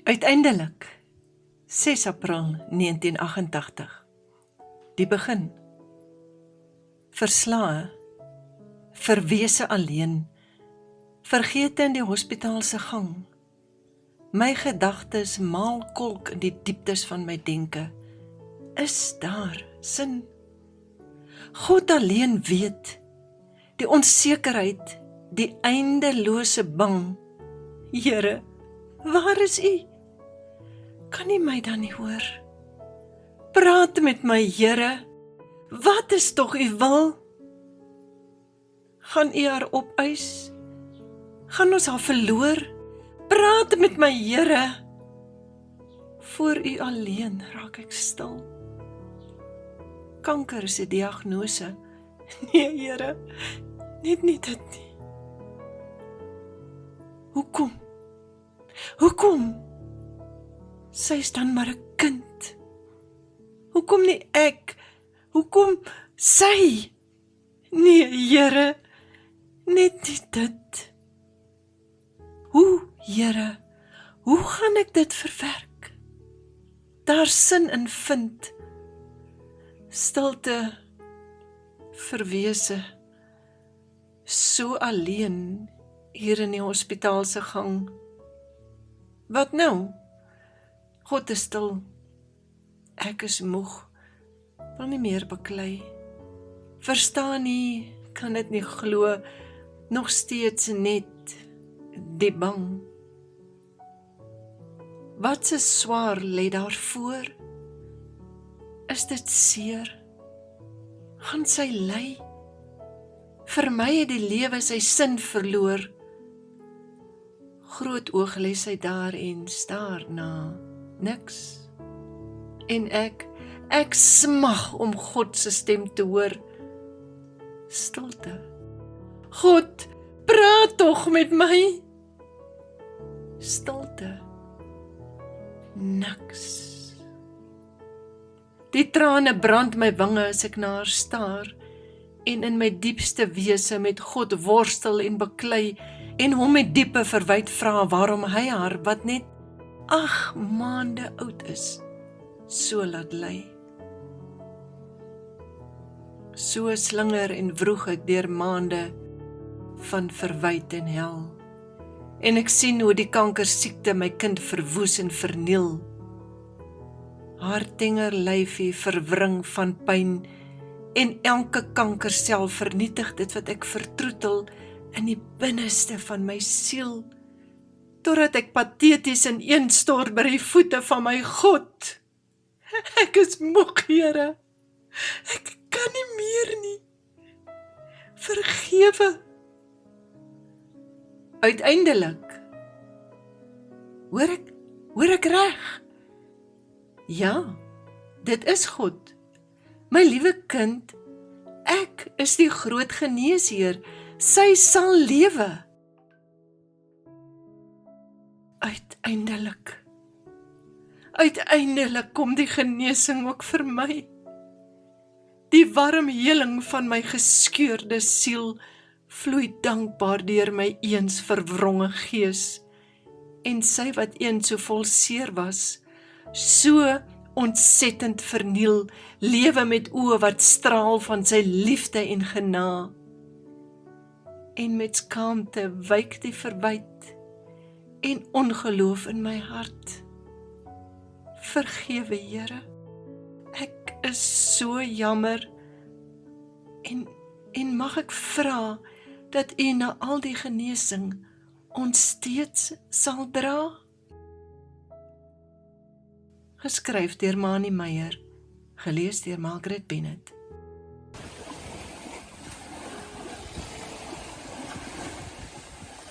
Uiteindelik, 6 April 1988, die begin. Verslae, verwese alleen, vergete in die hospitaalse gang. My gedagtes maal kolk in die dieptes van my denke. Is daar sin? God alleen weet, die onsekerheid, die eindelose bang. Here, waar is U? Kan U my dan nie hoor? Praat met my, Here. Wat is tog U wil? Gaan U haar opeis? Gaan ons haar verloor? Praat met my, Here. Voor U alleen raak ek stil. Kanker is 'n diagnose. Nee, Here, net nie dit nie. Hoekom? Sy is dan maar 'n kind. Hoekom nie ek? Hoekom sy? Nee, Here, net nie dit. Hoe, Here, hoe gaan ek dit verwerk? Daar sin in vind. Stilte, verwese, so alleen hier in die hospitaalse gang. Wat nou? God is stil. Ek is moeg, wil nie meer beklei. Verstaan nie, kan dit nie glo, nog steeds net die bang. Wat se swaar lê daar voor? Is dit seer? Gaan sy ly? Vir my het die lewe sy sin verloor. Groot oog lê sy daar en staar na niks. En ek smag om God se stem te hoor. Stilte. God, praat tog met my. Stilte. Niks. Die trane brand my wange as ek na haar staar en in my diepste wese met God worstel en beklei en hom met diepe verwyd vra waarom hy haar wat net 8 maande oud is, so laat ly. So slinger en vroeg ek deur maande van verwyd en hel. En ek sien hoe die kankersiekte my kind verwoes en verniel. Haar tenger lyfie verwring van pyn en elke kankersel vernietig dit wat ek vertroetel in die binneste van my siel, totdat ek pateties ineenstort by die voete van my God. Ek is moeg, Here. Ek kan nie meer nie. Vergewe. Uiteindelik, hoor ek reg? Ja, dit is God. My liewe kind, ek is die groot geneesheer. Sy sal lewe. Uiteindelik kom die genesing ook vir my. Die warm heling van my geskeurde siel vloei dankbaar deur my eens verwronge gees. En sy wat eens so vol seer was, so ontsettend verniel, lewe met oë wat straal van sy liefde en genade. En met skaamte wyk die verwyd en ongeloof in my hart. Vergewe, Here, ek is so jammer en mag ek vra dat U na al die genesing ons steeds sal dra? Geskryf deur Mani Meyer, gelees deur Margaret Bennett.